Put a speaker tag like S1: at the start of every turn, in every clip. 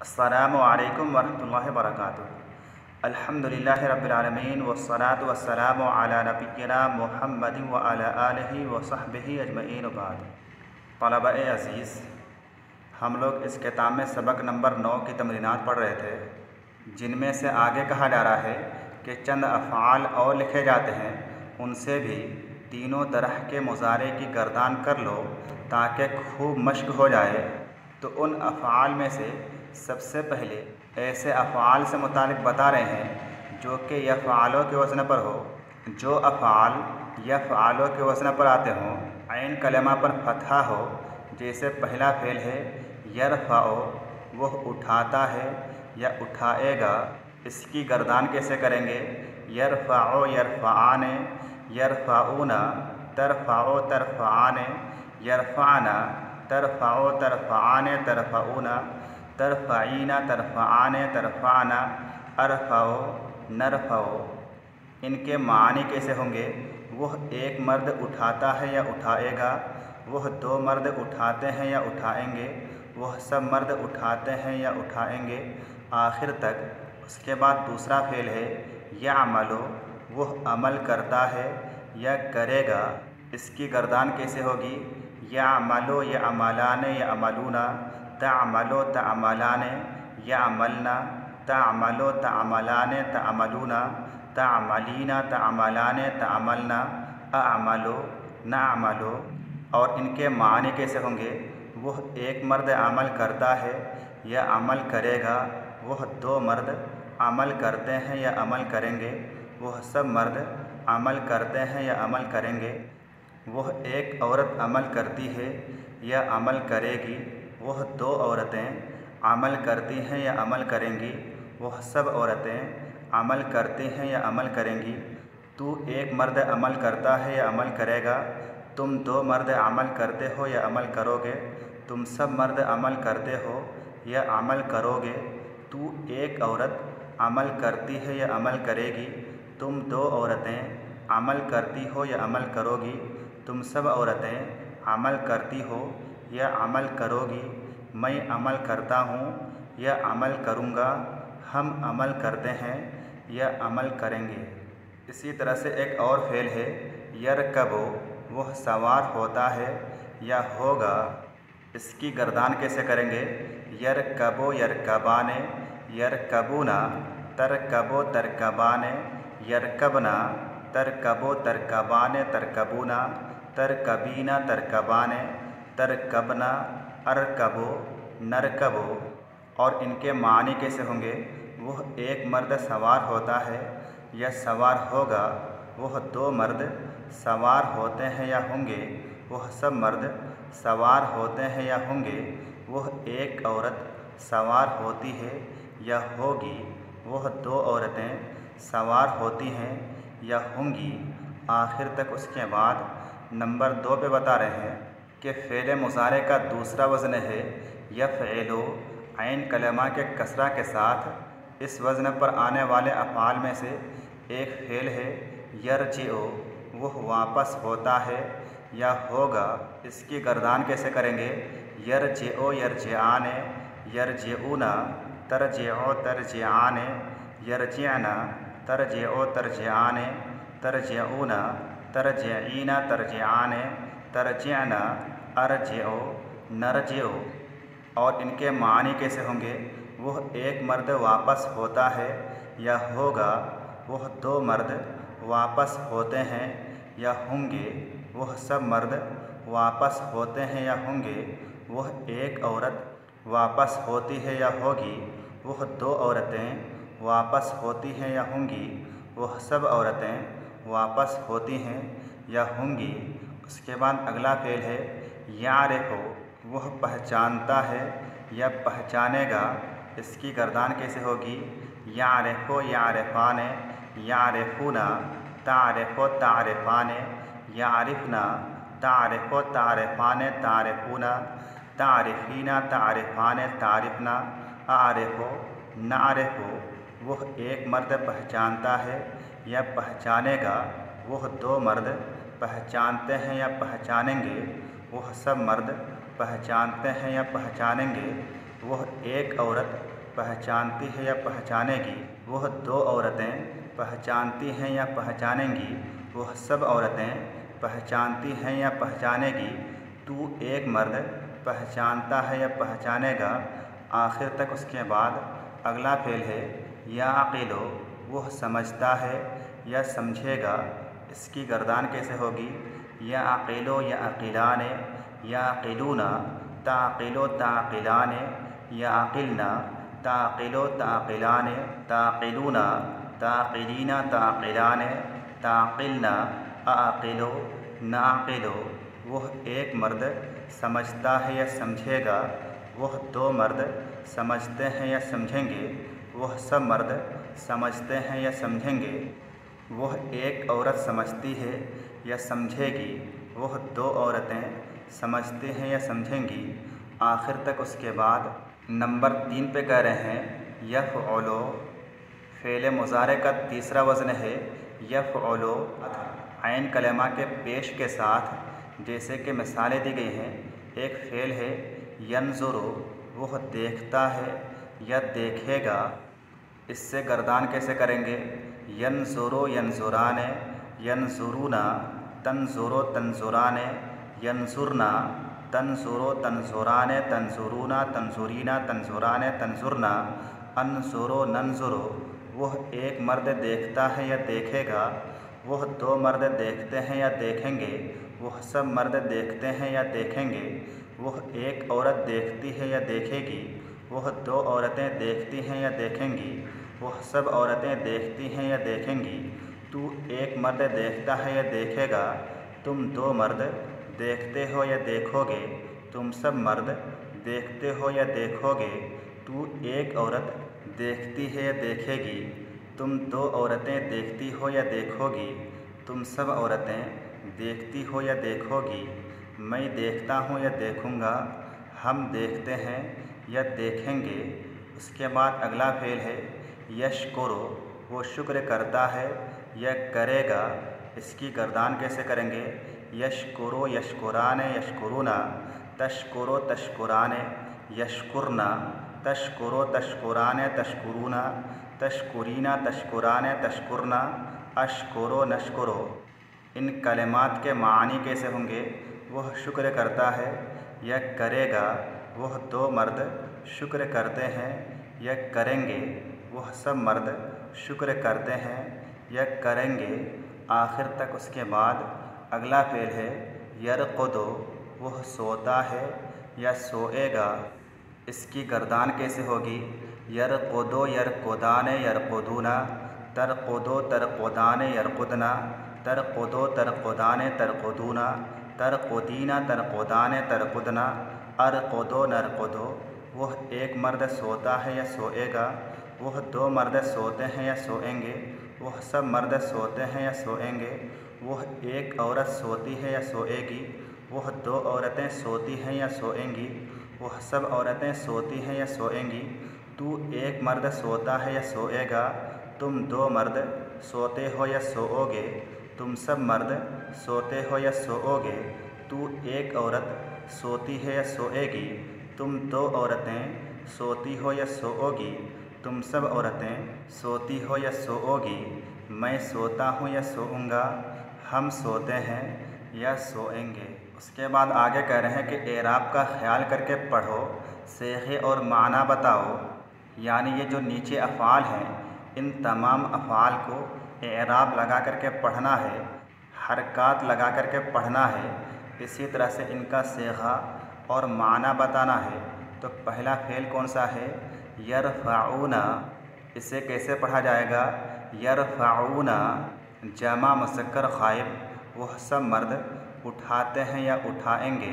S1: अस्सलामु अलैकुम वरहमतुल्लाहि वबरकातुहू। अल्हम्दुलिल्लाहि रब्बिल आलमीन वस्सलातु वस्सलामु अला नबिय्यिना मुहम्मदिन व अला आलिहि व सहबिहि अजमईन बाद। तलबा-ए अज़ीज़, हम लोग इस किताब में सबक नंबर 9 की तमरीनात पढ़ रहे थे, जिनमें से आगे कहा जा रहा है कि चंद अफ़आल और लिखे जाते हैं, उनसे भी तीनों तरह के मुज़ारे की गर्दान कर लो ताकि खूब मश्क हो जाए। तो उन अफ़आल में से सबसे पहले ऐसे अफ़आल से मुतालिक बता रहे हैं जो कि यफ़आलो के वज़न पर हो। जो अफ़आल यफ़आलो के वज़न पर आते हों, ऐन कलमा पर फ़तहा हो, जैसे पहला फ़ेल है यरफ़अु, वह उठाता है या उठाएगा। इसकी गर्दान कैसे करेंगे? यरफ़अु यरफ़आने, यरफ़अूना, तरफ़अु तरफ़आने, यरफ़अना, तरफ़अु तरफ़आने तरफ़अूना, तरफ़ईना तरफ़आने तरफ़ाना, अरफ़अु नरफ़अु। इनके मानी कैसे होंगे? वह एक मर्द उठाता है या उठाएगा, वह दो मर्द उठाते हैं या उठाएंगे, वह सब मर्द उठाते हैं या उठाएंगे, आखिर तक। उसके बाद दूसरा फ़ेल है यअमलु, वह अमल करता है या करेगा। इसकी गर्दान कैसे होगी? यअमलु यअमलाने यअमलूना, तअमलु तअमलाने, यअमलना, तअमलु तअमलाने तअमलूना, तअमलीना तअमलाने तअमलना, अअमलु नअमलु। और इनके मानी कैसे होंगे? वह एक मर्द अमल करता है या अमल करेगा, वह दो मर्द अमल करते हैं या अमल करेंगे, वह सब मर्द अमल करते हैं या अमल करेंगे। वह एक औरत अमल करती है या अमल करेगी, वह दो औरतें अमल करती हैं या अमल करेंगी, वह सब औरतें अमल करती हैं या अमल करेंगी। तू एक मर्द अमल करता है या अमल करेगा, तुम दो मर्द अमल करते हो या अमल करोगे, तुम सब मर्द अमल करते हो या अमल करोगे। तू एक औरत अमल करती है या अमल करेगी, तुम दो औरतें अमल करती हो या अमल करोगी, तुम सब औरतें अमल करती हो या अमल करोगी। मैं अमल करता हूँ या अमल करूँगा, हम अमल करते हैं या अमल करेंगे। इसी तरह से एक और फ़ेल है यरकबु, वह सवार होता है या होगा। इसकी गर्दान कैसे करेंगे? यरकबु यरकबाने, यरकबूना, तरकबु तरकबाने, यरकबना, तरकबु तरकबाने तरकबूना, तरकबीना तरकबाने, तरकबना, अरकबु नरकबु। और इनके मानी कैसे होंगे? वह एक मर्द सवार होता है या सवार होगा, वह दो मर्द सवार होते हैं या होंगे, वह सब मर्द सवार होते हैं या होंगे, वह एक औरत सवार होती है या होगी, वह दो औरतें सवार होती हैं या होंगी, आखिर तक। उसके बाद नंबर 2 पे बता रहे हैं कि फ़ेल मुज़ारे का दूसरा वज़न है यफ़इलु, ऐन कलमा के कसरा के साथ। इस वज़न पर आने वाले अफ़आल में से एक फ़ेल है यरजिउ, वह वापस होता है या होगा। इसकी गर्दान कैसे करेंगे? यरजिउ यरजिआने, यरजिऊना, तरजिउ तरजिआने, यरजिअना, तरजिउ तरजिआने, तरजिऊना, तरजिईना तरजिआने, तरजिअना, अरजिउ नरजिउ। और इनके मानी कैसे होंगे? वह एक मर्द वापस होता है या होगा, वह दो मर्द वापस होते हैं या होंगे, वह सब मर्द वापस होते हैं या होंगे, वह एक औरत वापस होती है या होगी, वह दो औरतें वापस होती हैं या होंगी, वह सब औरतें वापस होती हैं या होंगी। उसके बाद अगला फ़ेल है यारिफु, वह पहचानता है या पहचानेगा। इसकी गर्दान कैसे होगी? यारिफु यारिफ़ाने, यारिफ़ूना, तारिफ़ु तारिफ़ाने, यारिफ़ना, तारिफ़ु तारिफ़ाने तारिफ़ूना, तारिफ़ीना तारिफ़ाने तारिफ़ना, आरिफ़ु नारिफ़ु। वह एक मर्द पहचानता है या पहचानेगा, वह दो मर्द पहचानते हैं या पहचानेंगे, वह सब मर्द पहचानते हैं या पहचानेंगे, वह एक औरत पहचानती है या पहचानेगी, वह दो औरतें पहचानती हैं या पहचानेंगी, वह सब औरतें पहचानती हैं या पहचानेगी, तू एक मर्द पहचानता है या पहचानेगा, आखिर तक। उसके बाद अगला फेल है या अक़ीलो, वह समझता है या समझेगा। इसकी गर्दान कैसे होगी? या अक़ीलो या अक़ीलाने या अक़ीलूना, ताक़ीलो ताक़ीलाने या अक़िलना, ताक़ीलो ताक़ीलाने ताक़ीलूना, ताक़ीलीना ताक़ीलाने ताक़िलना, अक़ीलो नाक़ीलो। वह एक मर्द समझता है या समझेगा, वह दो मर्द समझते हैं या समझेंगे, वह सब मर्द समझते हैं या समझेंगे। वह एक औरत समझती है या समझेगी, वह दो औरतें समझती हैं या समझेंगी, आखिर तक। उसके बाद नंबर 3 पे कह रहे हैं यफ़अलु। फ़ेल मुज़ारे का तीसरा वज़न है यफ़अलु। ऐन कलमा के पेश के साथ जैसे कि मिसालें दी गई हैं। एक फ़ेल है यंज़ुरु, वह देखता है या देखेगा। इससे गर्दान कैसे करेंगे? यंज़ुरु यंज़ुराने यंज़ुरूना, तंज़ुरु तंज़ुराने यंज़ुरना, तंज़ुरु तंज़ुराने तंज़ुरूना तंज़ुरीना तंज़ुराने तंज़ुरना, अनज़ुरु नंज़ुरु। वह एक मर्द देखता है या देखेगा, वह दो मर्द देखते हैं या देखेंगे, वह सब मर्द देखते हैं या देखेंगे। वह एक औरत देखती है या देखेगी, वह दो औरतें देखती हैं या देखेंगी, वह सब औरतें देखती हैं या देखेंगी। तू एक मर्द देखता है या देखेगा, तुम दो मर्द देखते हो या देखोगे, तुम सब मर्द देखते हो या देखोगे। तू एक औरत देखती है या देखेगी, तुम दो औरतें देखती हो या देखोगी, तुम सब औरतें देखती हो या देखोगी। मैं देखता हूँ या देखूँगा, हम देखते हैं या देखेंगे। उसके बाद अगला फ़ेल है यशकुरु, वो शुक्र करता है या करेगा। इसकी गर्दान कैसे करेंगे? यशकुरु यशकुराने यशकुरूना, तशकुरु तशकुराने यशकुरना, तशकुरु तशकुराने तशकुरूना, तशकुरीना तशकुराने तशकुरना, अशकुरु नशकुरु। इन कलिमात के मानी कैसे होंगे? वह शुक्र करता है या करेगा, वह दो मर्द शुक्र करते हैं या करेंगे, वह सब मर्द शुक्र करते हैं या करेंगे, आखिर तक। उसके बाद अगला फ़ेल है यरक़ुदु, वह सोता है या सोएगा। इसकी गर्दान कैसे होगी? यरक़ुदु यरक़ुदाने यरक़ुदूना, तरक़ुदु तरक़ुदाने यरक़ुदना, तरक़ुदु तरक़ुदाने तरक़ुदूना, तरक़ुदीना तरक़ुदाने तरक़ुदना, अरक़ुदु नरक़ुदु। वह एक मर्द सोता है या सोएगा, वह दो मर्द सोते हैं या सोएंगे, वह सब मर्द सोते हैं या सोएंगे। वह एक औरत सोती है या सोएगी, वह दो औरतें सोती हैं या सोएंगी, वह सब औरतें सोती हैं या सोएंगी। तू एक मर्द सोता है या सोएगा, तुम दो मर्द सोते हो या सोओगे, तुम सब मर्द सोते हो या सोओगे। तू एक औरत सोती है या सोएगी, तुम दो औरतें सोती हो या सोओगी, तुम सब औरतें सोती हो या सोओगी। मैं सोता हूँ या सोऊंगा, हम सोते हैं या सोएंगे। उसके बाद आगे कह रहे हैं कि एराब का ख्याल करके पढ़ो, सेखे और माना बताओ। यानी ये जो नीचे अफ़ाल हैं, इन तमाम अफ़ाल को एराब लगा करके पढ़ना है, हरकात लगा करके पढ़ना है। इसी तरह से इनका सेखा और माना बताना है। तो पहला फ़ेल कौन सा है? यरफ़ाऊना। इसे कैसे पढ़ा जाएगा? यरफ़ाऊना जमा मुज़क्कर ग़ाइब, वह सब मर्द उठाते हैं या उठाएंगे।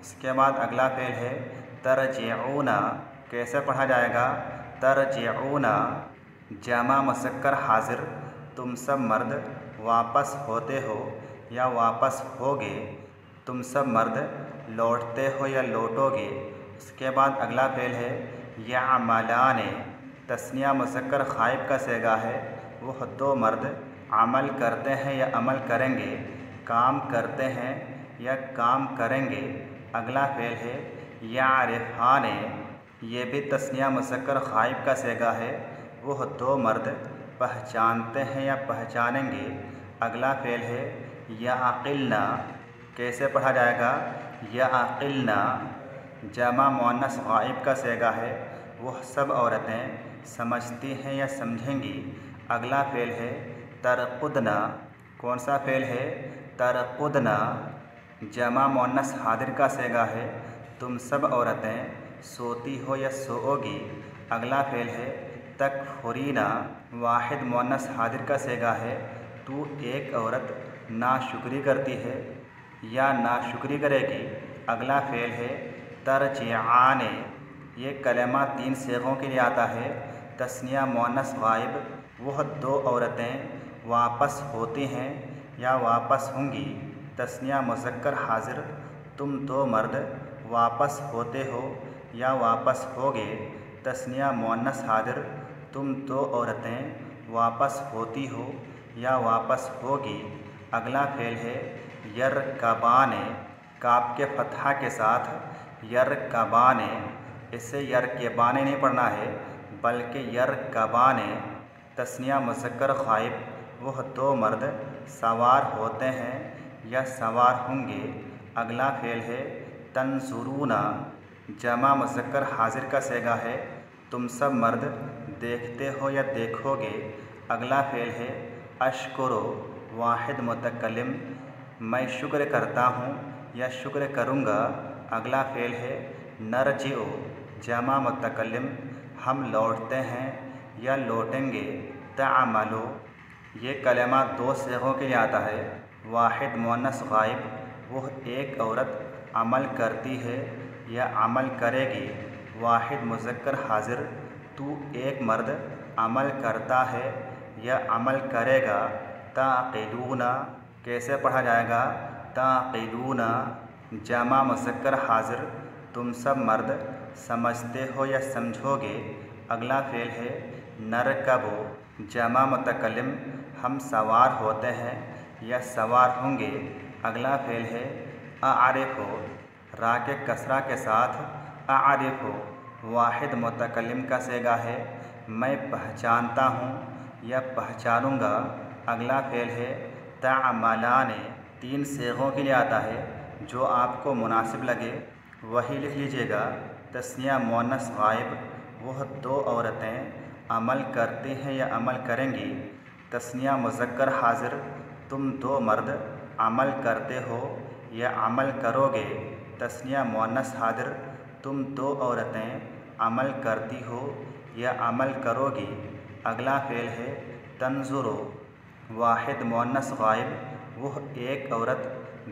S1: उसके बाद अगला फ़ेल है तरजिऊना। कैसे पढ़ा जाएगा? तरजिऊना जमा मुज़क्कर हाज़िर, तुम सब मर्द वापस होते हो या वापस होगे, तुम सब मर्द लौटते हो या लौटोगे। उसके बाद अगला फ़ेल है यामलाने। तस्निया मुज़क्कर ग़ाइब का सेगा है, वह दो मर्द अमल करते हैं या अमल करेंगे, काम करते हैं या काम करेंगे। अगला फ़ेल है यारिफ़ाने। ये भी तस्निया मुज़क्कर ग़ाइब का सेगा है। वह दो मर्द पहचानते हैं या पहचानेंगे। अगला फ़ेल है याक़िलना। कैसे पढ़ा जाएगा? याक़िलना जमा मुअन्नस ग़ाइब का सेगा है। वह सब औरतें समझती हैं या समझेंगी। अगला फ़ेल है तरक़ुदना। कौन सा फ़ेल है? तरक़ुदना जमा मुअन्नस हादिर का सेगा है। तुम सब औरतें सोती हो या सोओगी। अगला फ़ेल है तकफ़ुरीना। वाहिद मुअन्नस हादिर का सेगा है। तू एक औरत नाशुक्री करती है या नाशुक्री करेगी। अगला फ़ेल है तरजिआने। ये कलमा 3 सेगों के लिए आता है। तस्निया मुअन्नस ग़ाइब। वह दो औरतें वापस होती हैं या वापस होंगी। तस्निया मुज़क्कर हाज़िर। तुम दो मर्द वापस होते हो या वापस होगे। तस्निया मुअन्नस हाज़िर। तुम दो औरतें वापस होती हो या वापस होगी। अगला फ़ेल है यरकबाने। काब के फ़तहा के साथ यरकबाने। इसे यरकबाने नहीं पढ़ना है बल्कि यरकबाने। तस्निया मुज़क्कर ग़ाइब। वह दो मर्द सवार होते हैं या सवार होंगे। अगला फ़ेल है तंज़ुरूना। जमा मुज़क्कर हाज़िर का सेगा है। तुम सब मर्द देखते हो या देखोगे। अगला फ़ेल है अशकुरो। वाहिद मुतकल्लिम। मैं शुक्र करता हूँ या शुक्र करूँगा। अगला फ़ेल है नरजिओ। जमा मुतकल्लिम। हम लौटते हैं या लौटेंगे। तअमलो। ये कलमा 2 सेगों के लिए आता है। वाहिद मुअन्नस ग़ाइब। वह एक औरत अमल करती है या अमल करेगी। वाहिद मुज़क्कर हाज़िर। तू एक मर्द अमल करता है या अमल करेगा। ताक़िलूना। कैसे पढ़ा जाएगा? ताक़िलूना जमा मुज़क्कर हाज़िर। तुम सब मर्द समझते हो या समझोगे। अगला फ़ेल है नरकबो। जमा मुतकल्लिम। हम सवार होते हैं या सवार होंगे। अगला फ़ेल है आरिफ़ो। रा के कसरा के साथ आरिफ़ो। वाहिद मुतकल्लिम का सेगा है। मैं पहचानता हूँ या पहचानूँगा। अगला फ़ेल है तअमलाने। 3 सेगों के लिए आता है। जो आपको मुनासिब लगे वही लिख लीजिएगा। तस्निया मुअन्नस ग़ाइब। वह दो औरतें अमल करती हैं या अमल करेंगी। तस्निया मुज़क्कर हाज़िर। तुम दो मर्द अमल करते हो या अमल करोगे। तस्निया मुअन्नस हाज़िर। तुम दो औरतें अमल करती हो या अमल करोगी। अगला फ़ेल है तंज़ुरो। वाहिद मुअन्नस ग़ाइब। वह एक औरत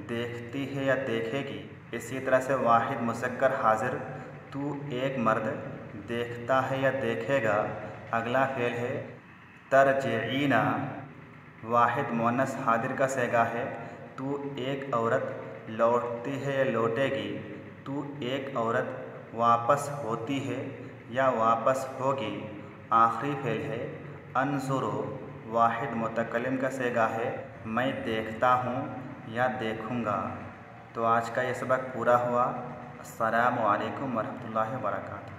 S1: देखती है या देखेगी। इसी तरह से वाहिद मुज़क्कर हाज़िर। तू एक मर्द देखता है या देखेगा। अगला फ़ेल है तरजिईना। वाहिद मुअन्नस हाज़िर का सेगा है। तू एक औरत लौटती है या लौटेगी। तू एक औरत वापस होती है या वापस होगी। आखिरी फ़ेल है अनज़ुरो। वाहिद मुतकल्लिम का सेगा है। मैं देखता हूँ या देखूँगा। तो आज का ये सबक पूरा हुआ। अस्सलामु अलैकुम वरहमतुल्लाहि व बरकातुहू।